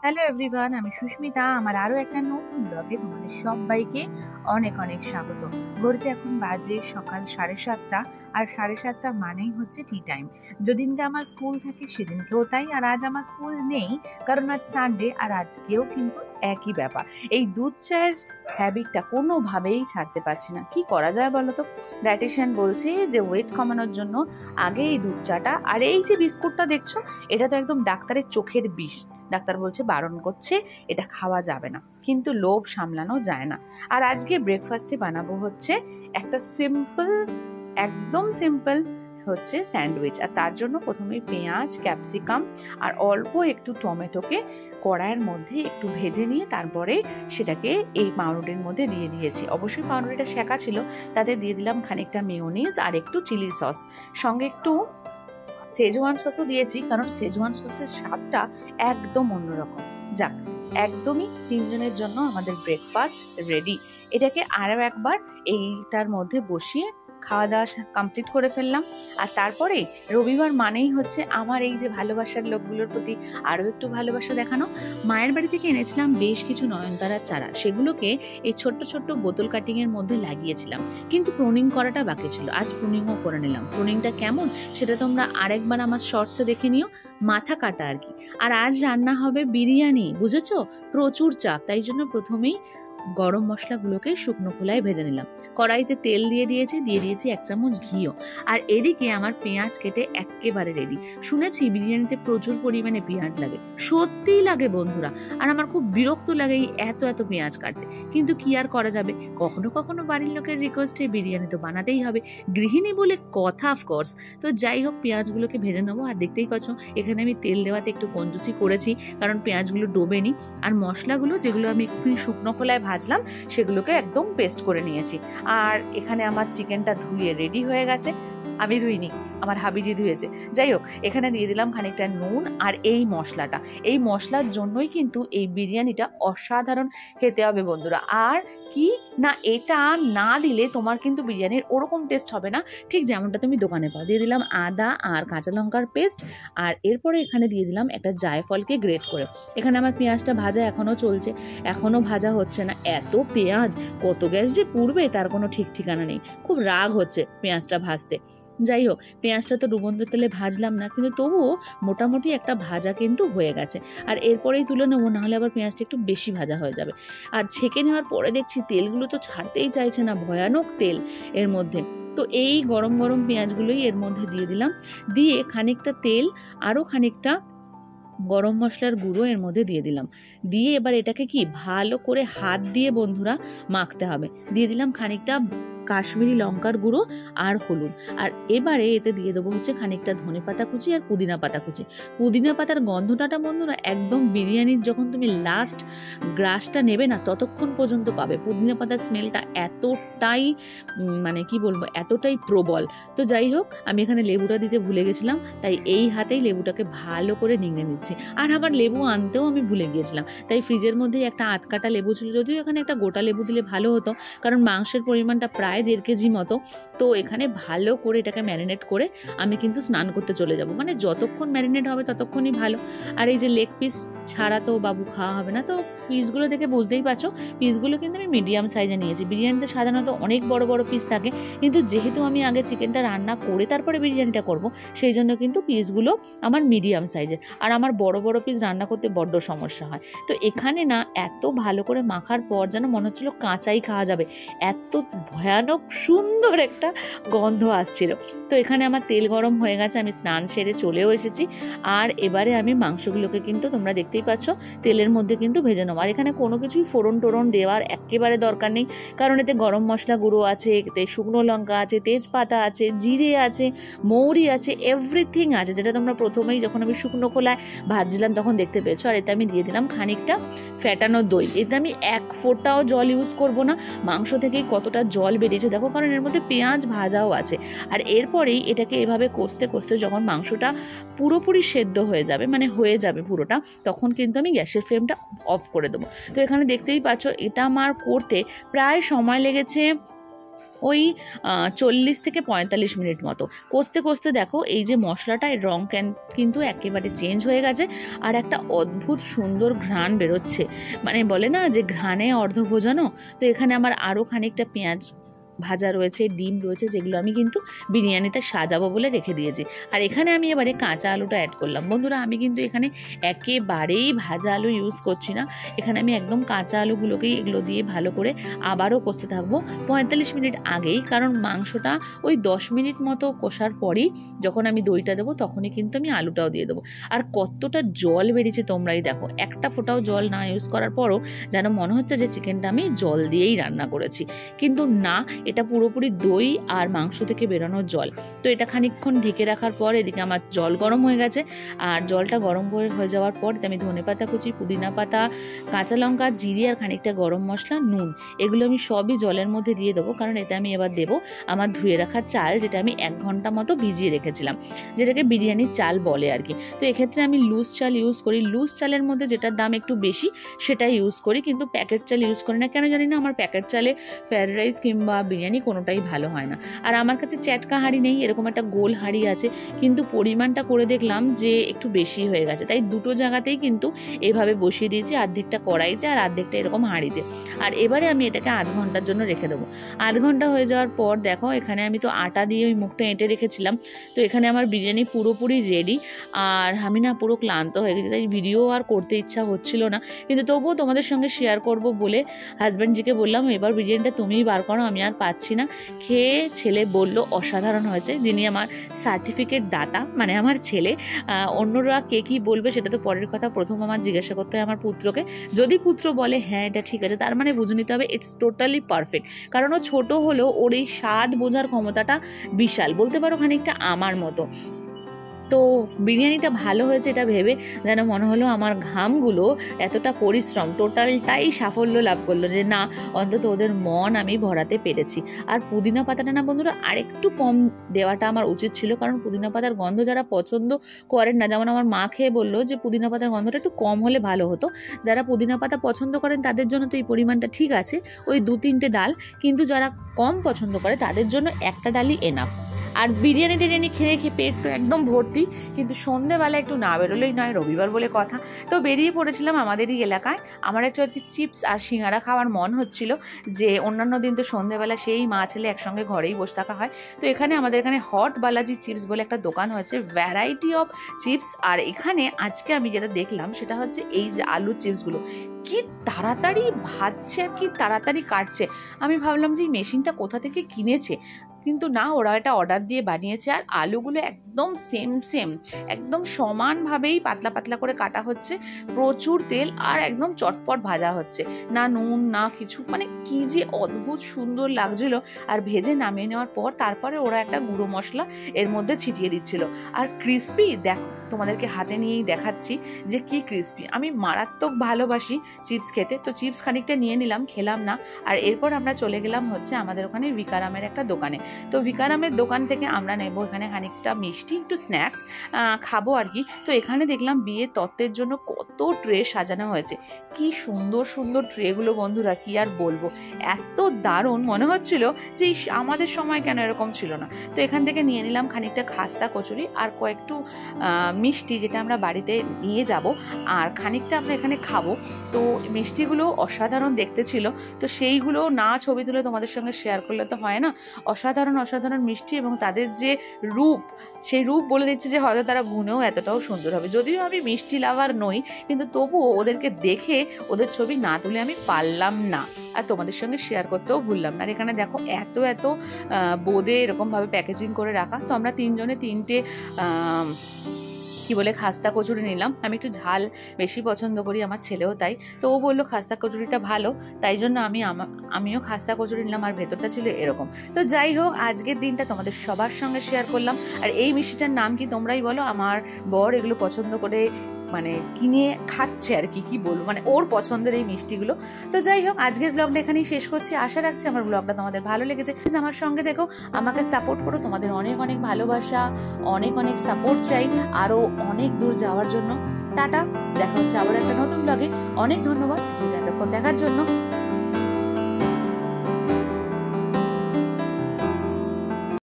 Hello everyone, আমি সুস্মিতা। আমার আরও একটা নতুন ব্লগে তোমাদের সবাইকে অনেক অনেক স্বাগত। ঘড়িতে এখন বাজে সকাল 7:30, আর 7:30 মানেই হচ্ছে টি টাইম। যেদিনকে আমার স্কুল থাকে সেদিনকেও তাই, আর আজ আমার স্কুল নেই কারণ আজ সানডে, আর আজকেও কিন্তু একই ব্যাপার। এই দুধ চায়ের হ্যাবিটটা কোনোভাবেই ছাড়তে পারছি না। কি করা যায় বলো তো? ডায়েটিশিয়ান বলছে যে ওয়েট কমানোর জন্য আগে এই দুধ চাটা, আর এই যে বিস্কুটটা দেখছো, এটা তো একদম ডাক্তারের চোখের বিষ। ডাক্তার বলছে, বারণ করছে, এটা খাওয়া যাবে না, কিন্তু লোভ সামলানো যায় না। আর আজকে ব্রেকফাস্টে বানাবো হচ্ছে একটা সিম্পল, একদম সিম্পল হচ্ছে স্যান্ডউইচ। আর তার জন্য প্রথমে পেঁয়াজ, ক্যাপসিকাম আর অল্প একটু টমেটোকে কড়াইয়ের মধ্যে একটু ভেজে নিয়ে তারপরে সেটাকে এই পাউরুটির মধ্যে দিয়ে দিয়েছি। অবশ্যই পাউরুটিটা সেঁকা ছিল, তাতে দিয়ে দিলাম খানিকটা মেয়োনিজ আর একটু চিলি সস, সঙ্গে একটু শেজওয়ান সসও দিয়েছি, কারণ শেজওয়ান সসের স্বাদটা একদম অন্যরকম। যাক, একদমই তিনজনের জন্য আমাদের ব্রেকফাস্ট রেডি। এটাকে আরও একবার এইটার মধ্যে বসিয়ে খাওয়া দাওয়া কমপ্লিট করে ফেললাম। আর তারপরে রবিবার মানেই হচ্ছে আমার এই যে ভালোবাসার লোকগুলোর প্রতি আরও একটু ভালোবাসা দেখানো। মায়ের বাড়ি থেকে এনেছিলাম বেশ কিছু নয়নতারার চারা, সেগুলোকে এই ছোট্ট ছোট্ট বোতল কাটিংয়ের মধ্যে লাগিয়েছিলাম, কিন্তু প্রুনিং করাটা বাকি ছিল। আজ প্রুনিংও করে নিলাম। প্রুনিংটা কেমন সেটা তোমরা আরেকবার আমার শর্টসে দেখে নিও, মাথা কাটা আর কি। আর আজ রান্না হবে বিরিয়ানি, বুঝেছো? প্রচুর চাপ, তাই জন্য প্রথমেই গরম মশলাগুলোকে শুকনো খোলায় ভেজে নিলাম। কড়াইতে তেল দিয়ে দিয়েছি 1 চামচ ঘিও। আর এদিকে আমার পেঁয়াজ কেটে একেবারে রেডি। শুনেছি বিরিয়ানিতে প্রচুর পরিমাণে পেঁয়াজ লাগে, সত্যিই লাগে বন্ধুরা। আর আমার খুব বিরক্ত লাগে এই এত এত পেঁয়াজ কাটতে, কিন্তু কি আর করা যাবে, কখনো কখনো বাড়ির লোকের রিকোয়েস্টে বিরিয়ানি তো বানাতেই হবে, গৃহিণী বলে কথা অফকোর্স। তো যাই হোক, পেঁয়াজগুলোকে ভেজে নেবো। আর দেখতেই পাচ্ছ এখানে আমি তেল দেওয়াতে একটু কঞ্জুসি করেছি, কারণ পেঁয়াজগুলো ডোবেনি। আর মশলাগুলো যেগুলো আমি একটু শুকনো খোলায় ভাজলাম, সেগুলোকে একদম পেস্ট করে নিয়েছি। আর এখানে আমার চিকেনটা ধুয়ে রেডি হয়ে গেছে। আমি ধুইনি, আমার হাবিজি ধুয়েছে। যাই হোক, এখানে দিয়ে দিলাম খানিকটা নুন আর এই মশলাটা। এই মশলার জন্যই কিন্তু এই বিরিয়ানিটা অসাধারণ খেতে হবে বন্ধুরা। আর কি না, এটা না দিলে তোমার কিন্তু বিরিয়ানির ওরকম টেস্ট হবে না, ঠিক যেমনটা তুমি দোকানে পাও। দিয়ে দিলাম আদা আর কাঁচা লঙ্কার পেস্ট। আর এরপরে এখানে দিয়ে দিলাম একটা জায়ফলকে গ্রেট করে। এখানে আমার পেঁয়াজটা ভাজা এখনও চলছে, এখনও ভাজা হচ্ছে না। এত পেঁয়াজ, কত গ্যাস যে পুড়বে তার কোনো ঠিক ঠিকানা নেই। খুব রাগ হচ্ছে পেঁয়াজটা ভাজতে। যাই হোক, পেঁয়াজটা তো ডুবন্ত তেলে ভাজলাম না, কিন্তু তবুও মোটামুটি একটা ভাজা কিন্তু হয়ে গেছে। আর এরপরেই তুলে নেবো, নাহলে আবার পেঁয়াজটা একটু বেশি ভাজা হয়ে যাবে। আর ছেঁকে নেওয়ার পরে দেখছি তেলগুলো তো ছাড়তেই চাইছে না, ভয়ানক তেল এর মধ্যে। তো এই গরম গরম পেঁয়াজগুলোই এর মধ্যে দিয়ে দিলাম, দিয়ে খানিকটা তেল, আরও খানিকটা গরম মশলার গুঁড়ো এর মধ্যে দিয়ে দিলাম। দিয়ে এবার এটাকে কি ভালো করে হাত দিয়ে বন্ধুরা মাখতে হবে। দিয়ে দিলাম খানিকটা কাশ্মীরি লঙ্কার গুঁড়ো আর হলুদ। আর এবারে এতে দিয়ে দেবো হচ্ছে খানিকটা ধনে পাতা কুচি আর পুদিনা পাতা কুচি। পুদিনা পাতার গন্ধটা বন্ধুরা একদম বিরিয়ানির যখন তুমি লাস্ট গ্রাসটা নেবে না, ততক্ষণ পর্যন্ত পাবে। পুদিনা পাতার স্মেলটা এতটাই মানে কি বলবো, এতটাই প্রবল। তো যাই হোক, আমি এখানে লেবুটা দিতে ভুলে গেছিলাম, তাই এই হাতেই লেবুটাকে ভালো করে নিংড়ে নিচ্ছি। আর আবার লেবু আনতেও আমি ভুলে গিয়েছিলাম, তাই ফ্রিজের মধ্যে একটা আধকাটা লেবু ছিল, যদিও এখানে একটা গোটা লেবু দিলে ভালো হতো, কারণ মাংসের পরিমাণটা প্রায় 1.5 কেজি মতো। তো এখানে ভালো করে এটাকে ম্যারিনেট করে আমি কিন্তু স্নান করতে চলে যাব, মানে যতক্ষণ ম্যারিনেট হবে ততক্ষণই ভালো। আর এই যে লেগ পিস ছাড়া তো বাবু খাওয়া হবে না, তো পিসগুলো দেখে বুঝতেই পারছো পিসগুলো কিন্তু আমি মিডিয়াম সাইজে নিয়েছি। বিরিয়ানিতে সাধারণত অনেক বড় বড় পিস থাকে, কিন্তু যেহেতু আমি আগে চিকেনটা রান্না করে তারপরে বিরিয়ানিটা করব, সেই জন্য কিন্তু পিসগুলো আমার মিডিয়াম সাইজের। আর আমার বড় বড় পিস রান্না করতে বড্ড সমস্যা হয়। তো এখানে না এত ভালো করে মাখার পর যেন মনে হচ্ছিল কাঁচাই খাওয়া যাবে, এত ভয়ানক সুন্দর একটা গন্ধ আসছিল। তো এখানে আমার তেল গরম হয়ে গেছে, আমি স্নান সেরে চলেও এসেছি। আর এবারে আমি মাংসগুলোকে কিন্তু তোমরা দেখতেই পাচ্ছ তেলের মধ্যে কিন্তু ভেজে নেবো। আর এখানে কোনো কিছুই ফোড়ন টোড়ন দেওয়ার একেবারে দরকার নেই, কারণ এতে গরম মশলা গুঁড়ো আছে, এতে শুকনো লঙ্কা আছে, তেজপাতা আছে, জিরে আছে, মৌরি আছে, এভরিথিং আছে, যেটা তোমরা প্রথমেই যখন আমি শুকনো খোলায় ভাজছিলাম তখন দেখতে পেয়েছো। আর এতে আমি দিয়ে দিলাম খানিকটা ফ্যাটানো দই। এতে আমি 1 ফোঁটাও জল ইউজ করব না, মাংস থেকেই কতটা জল বেরিয়েছে দেখো, কারণ এর মধ্যে পেঁয়াজ ভাজাও আছে। আর এরপরেই এটাকে এভাবে কষতে কষতে যখন মাংসটা পুরোপুরি সেদ্ধ হয়ে যাবে, মানে হয়ে যাবে পুরোটা, তখন কিন্তু আমি গ্যাসের ফ্লেমটা অফ করে দেবো। তো এখানে দেখতেই পাচ্ছ এটা আমার করতে প্রায় সময় লেগেছে ওই 40 থেকে 45 মিনিট মতো কষতে কষতে দেখো এই যে মশলাটা এর রং কিন্তু একেবারে চেঞ্জ হয়ে গেছে, আর একটা অদ্ভুত সুন্দর ঘ্রাণ বেরোচ্ছে, মানে বলে না যে ঘ্রাণে অর্ধভোজনও। তো এখানে আমার আরও খানিকটা পেঁয়াজ ভাজা রয়েছে, ডিম রয়েছে, যেগুলো আমি কিন্তু বিরিয়ানিতে সাজাবো বলে রেখে দিয়েছি। আর এখানে আমি এবারে কাঁচা আলুটা অ্যাড করলাম। বন্ধুরা আমি কিন্তু এখানে একেবারেই ভাজা আলু ইউজ করছি না, এখানে আমি একদম কাঁচা আলুগুলোকেই এগুলো দিয়ে ভালো করে আবারও কষতে থাকবো 45 মিনিট আগেই, কারণ মাংসটা ওই 10 মিনিট মতো কষার পরেই যখন আমি দইটা দেবো তখনই কিন্তু আমি আলুটাও দিয়ে দেবো। আর কতটা জল বেরিয়েছে তোমরাই দেখো, একটা ফোঁটাও জল না ইউজ করার পরও যেন মনে হচ্ছে যে চিকেনটা আমি জল দিয়েই রান্না করেছি, কিন্তু না, এটা পুরোপুরি দই আর মাংস থেকে বেরোনোর জল। তো এটা খানিকক্ষণ ঢেকে রাখার পর এদিকে আমার জল গরম হয়ে গেছে, আর জলটা গরম হয়ে যাওয়ার পর আমি ধনেপাতা কুচি, পুদিনা পাতা, কাঁচা লঙ্কা, জিরে আর খানিকটা গরম মশলা, নুন, এগুলো আমি সবই জলের মধ্যে দিয়ে দেবো, কারণ এতে আমি এবার দেবো আমার ধুয়ে রাখা চাল, যেটা আমি 1 ঘন্টা মতো ভিজিয়ে রেখেছিলাম, যেটাকে বিরিয়ানির চাল বলে আর কি। তো এক্ষেত্রে আমি লুজ চাল ইউজ করি, লুজ চালের মধ্যে যেটার দাম একটু বেশি সেটাই ইউজ করি, কিন্তু প্যাকেট চাল ইউজ করি না। কেন জানি না, আমার প্যাকেট চালে ফ্রায়েড রাইস কিংবা বিরিয়ানি কোনোটাই ভালো হয় না। আর আমার কাছে চ্যাটকা হাঁড়ি নেই, এরকম একটা গোল হাঁড়ি আছে, কিন্তু পরিমাণটা করে দেখলাম যে একটু বেশি হয়ে গেছে, তাই দুটো জায়গাতেই কিন্তু এভাবে বসিয়ে দিয়েছি, অর্ধেকটা কড়াইতে আর অর্ধেকটা এরকম হাঁড়িতে। আর এবারে আমি এটাকে আধ ঘন্টার জন্য রেখে দেবো। আধ ঘন্টা হয়ে যাওয়ার পর দেখো এখানে আমি তো আটা দিয়ে ওই মুখটা এঁটে রেখেছিলাম, তো এখানে আমার বিরিয়ানি পুরোপুরি রেডি। আর আমি না পুরো ক্লান্ত হয়ে গেছি, তাই ভিডিও আর করতে ইচ্ছা হচ্ছিল না, কিন্তু তবুও তোমাদের সঙ্গে শেয়ার করব বলে হাজব্যান্ডজিকে বললাম এবার বিরিয়ানিটা তুমিই বার করো, আমি আর পাচ্ছি না। খেয়ে ছেলে বলল অসাধারণ হয়েছে, যিনি আমার সার্টিফিকেট দাতা মানে আমার ছেলে। অন্যরা কে কী বলবে সেটা তো পরের কথা, প্রথম আমার জিজ্ঞাসা করতে হয় আমার পুত্রকে। যদি পুত্র বলে হ্যাঁ এটা ঠিক আছে, তার মানে বুঝে নিতে হবে ইটস টোটালি পারফেক্ট, কারণ ও ছোটো হলেও ওর এই স্বাদ বোঝার ক্ষমতাটা বিশাল, বলতে পারো খানিকটা আমার মতো। তো বিরিয়ানিটা ভালো হয়েছে এটা ভেবে যেন মনে হলো আমার ঘামগুলো, এতটা পরিশ্রম টোটালটাই সাফল্য লাভ করলো, যে না অন্তত ওদের মন আমি ভরাতে পেরেছি। আর পুদিনা পাতাটা না বন্ধুরা আরেকটু কম দেওয়াটা আমার উচিত ছিল, কারণ পুদিনা পাতার গন্ধ যারা পছন্দ করেন না, যেমন আমার মা খেয়ে বললো যে পুদিনা পাতার গন্ধটা একটু কম হলে ভালো হতো। যারা পুদিনা পাতা পছন্দ করেন তাদের জন্য তো এই পরিমাণটা ঠিক আছে, ওই 2-3টে ডাল, কিন্তু যারা কম পছন্দ করে তাদের জন্য একটা ডালই এনাফ। আর বিরিয়ানি টিরিয়ানি খেয়ে পেট তো একদম ভর্তি, কিন্তু সন্ধেবেলা একটু না বেরোলেই নয়, রবিবার বলে কথা। তো বেরিয়ে পড়েছিলাম আমাদেরই এলাকায়। আমার একটু আজকে চিপস আর সিঙ্গারা খাওয়ার মন হচ্ছিল, যে অন্যান্য দিন তো সন্ধেবেলা সেই মা ছেলে একসঙ্গে ঘরেই বসে থাকা হয়। তো এখানে আমাদের এখানে হট বালাজি চিপস বলে একটা দোকান হয়েছে, ভ্যারাইটি অফ চিপস। আর এখানে আজকে আমি যেটা দেখলাম সেটা হচ্ছে এই যে আলুর চিপসগুলো কি তাড়াতাড়ি ভাজছে আর কি তাড়াতাড়ি কাটছে। আমি ভাবলাম যে এই মেশিনটা কোথা থেকে কিনেছে, কিন্তু না, ওরা এটা অর্ডার দিয়ে বানিয়েছে। আর আলুগুলো একদম সেম একদম সমানভাবেই পাতলা পাতলা করে কাটা হচ্ছে, প্রচুর তেল, আর একদম চটপট ভাজা হচ্ছে, না নুন না কিছু, মানে কি যে অদ্ভুত সুন্দর লাগছিল। আর ভেজে নামিয়ে নেওয়ার পর তারপরে ওরা একটা গুঁড়ো মশলা এর মধ্যে ছিটিয়ে দিচ্ছিল, আর ক্রিস্পি দেখো, তোমাদেরকে হাতে নিয়েই দেখাচ্ছি যে কি ক্রিস্পি। আমি মারাত্মক ভালোবাসি চিপস খেতে, তো চিপস খানিকটা নিয়ে নিলাম, খেলাম না। আর এরপর আমরা চলে গেলাম হচ্ছে আমাদের ওখানে ভিকারামের একটা দোকানে। তো ভিকারামের দোকান থেকে আমরা নেব এখানে খানিকটা মিষ্টি, একটু স্ন্যাক্স খাবো আর কি। তো এখানে দেখলাম বিয়ের তত্ত্বের জন্য কত ট্রে সাজানো হয়েছে, কি সুন্দর সুন্দর ট্রেগুলো বন্ধুরা, কি আর বলবো, এত দারুণ মনে হচ্ছিল যে আমাদের সময় কেন এরকম ছিল না। তো এখান থেকে নিয়ে নিলাম খানিকটা খাস্তা কচুরি আর কয়েকটু মিষ্টি, যেটা আমরা বাড়িতে নিয়ে যাব, আর খানিকটা আমরা এখানে খাবো। তো মিষ্টিগুলো অসাধারণ দেখতে ছিল, তো সেইগুলো না ছবি তুলে তোমাদের সঙ্গে শেয়ার করলে তো হয় না। অসাধারণ অসাধারণ মিষ্টি, এবং তাদের যে রূপ, সেই রূপ বলে দিচ্ছে যে হয়তো তারা গুণেও এতটাও সুন্দর হবে। যদিও আমি মিষ্টি লাভার নই, কিন্তু তবুও ওদেরকে দেখে ওদের ছবি না তুলে আমি পারলাম না, আর তোমাদের সঙ্গে শেয়ার করতেও ভুললাম না। আর এখানে দেখো এত এত বোঁদে এরকমভাবে প্যাকেজিং করে রাখা। তো আমরা 3জনে 3টে কি বলে খাস্তা কচুরি নিলাম। আমি একটু ঝাল বেশি পছন্দ করি, আমার ছেলেও তাই। তো ও বললো খাস্তা কচুরিটা ভালো, তাই জন্য আমিও খাস্তা কচুরি নিলাম, আর ভেতরটা ছিল এরকম। তো যাই হোক, আজকের দিনটা তোমাদের সবার সঙ্গে শেয়ার করলাম। আর এই মিষ্টিটার নাম কি তোমরাই বলো, আমার বর এগুলো পছন্দ করে মানে কিনে খাচ্ছে আর কি বলবো, মানে ওর পছন্দের এই মিষ্টিগুলো। তো যাই হোক, আজকের ব্লগটা এখানেই শেষ করছি। আশা রাখছি আমার ব্লগটা তোমাদের ভালো লেগেছে। আমার সঙ্গে দেখো, আমাকে সাপোর্ট করো, তোমাদের অনেক অনেক ভালোবাসা, অনেক অনেক সাপোর্ট চাই আরও অনেক দূর যাওয়ার জন্য। টাটা, দেখা হচ্ছে আবার একটা নতুন ব্লগে। অনেক ধন্যবাদ এতক্ষণ দেখার জন্য।